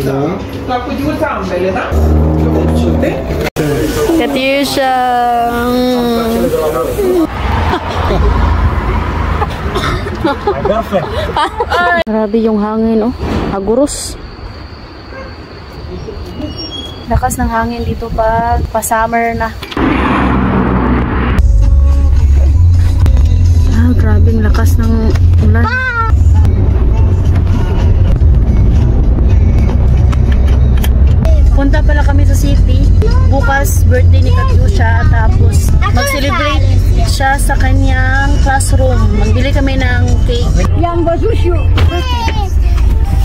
Da. La cutiuța ambele, da? Katyusha. Grabe yung hangin, oh. Haguros. Lakas ng hangin dito pag pa-summer na. Ah, grabing lakas ng ulan. Punta pala kami sa city. Bukas, birthday ni Katyusha. Tapos, mag-celebrate siya sa kanyang classroom. Magbili kami ng cake.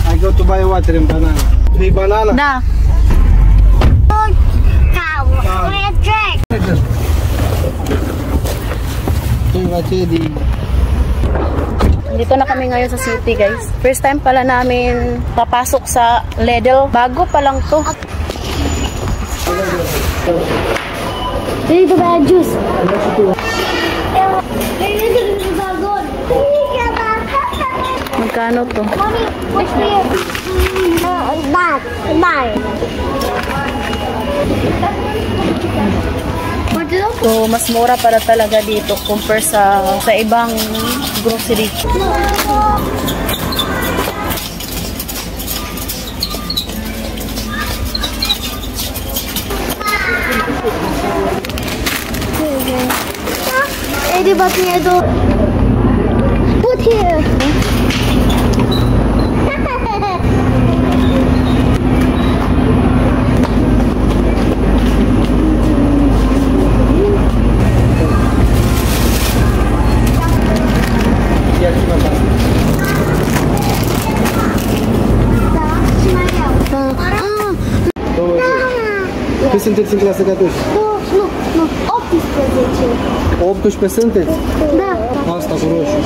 I go to buy water and banana. 3 banana. Na. Dito na kami ngayon sa city, guys. First time pala namin papasok sa Lidl. Bago pa lang to. Dito ba juice? Magkano to? So, mas mura para talaga dito compare sa ibang grocery. Eddie, but put here. Cât sunteți în clasă, Catuș? Nu, 18. 18 sunteți? Da. Asta cu roșu.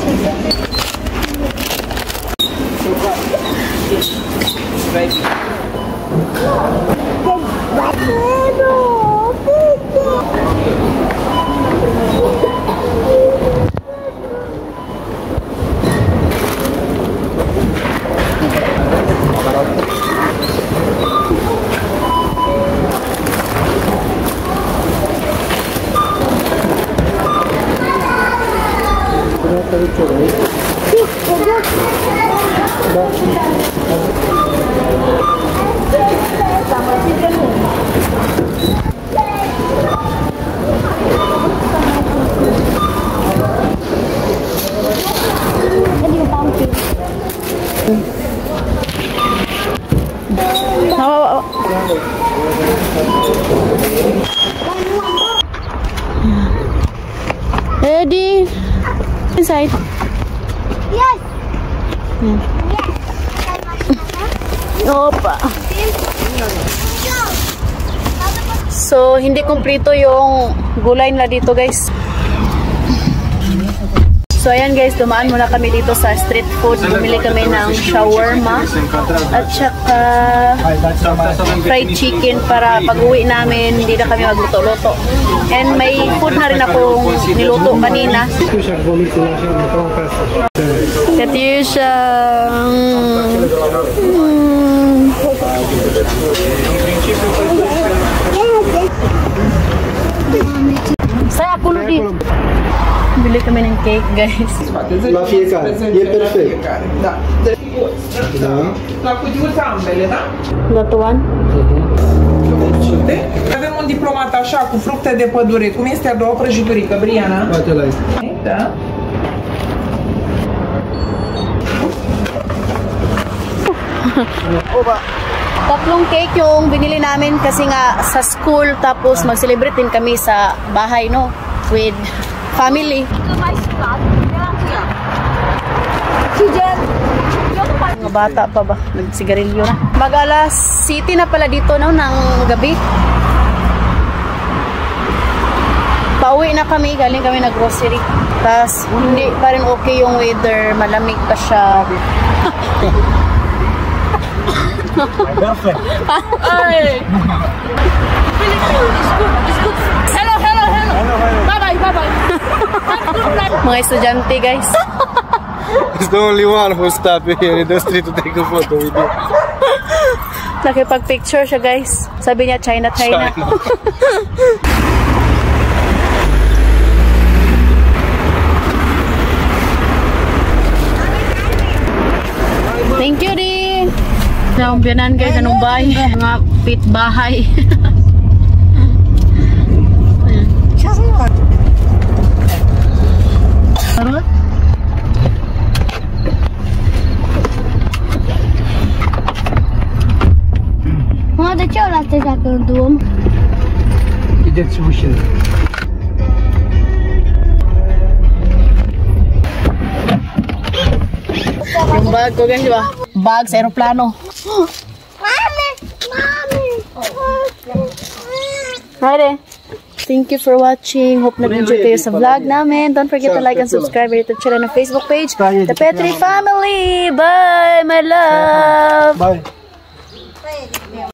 Ready? Inside. Yes. Opa. So, hindi kumpleto yung gulay nila dito, guys. So, ayan guys, dumaan muna kami dito sa street food. Bumili kami ng shawarma at saka fried chicken para pag-uwi namin, hindi na kami magluto-luto. And may food na rin akong niluto kanina. Katyusha. Saya aku din. Bili kami ng cake, guys. La fiecare. E perfect. Da. Da. La cutiuța ambele, da? Lutuan? Avem un diplomat așa, cu fructe de pădure. Cum este a doua prăjiturică, Briana? Poate la asta. Da. Tatlong cake yung binili namin kasi nga sa school, tapos mag-celebrate din kami sa bahay, no? With family. Mga bata pa ba? Nagsigarilyo na. Mag-alas city na pala dito, no? Ng gabi. Pauwi na kami. Galing kami na grocery. Tapos hindi pa rin okay yung weather. Malamig pa siya. My girlfriend. Ay! It's good. Hello. Bye-bye. Mga estudyante, guys. It's the only one who stopped here in the street to take a photo with you. Nakipag-picture siya, guys. Sabi niya, China. Thank you, Di. Ang biyanan, guys, anong bahay? Mga pit bahay. Mama, de ce o lasă dacă îl duăm? Idziecie usiąść. Yung bag ko, guys, diba? Bag sa aeroplano. Mami! Hi there. Thank you for watching. Hope nag-enjoy kayo sa vlog namin. Don't forget to like and subscribe to the channel and Facebook page, The Petri Family. Bye, my love. Bye.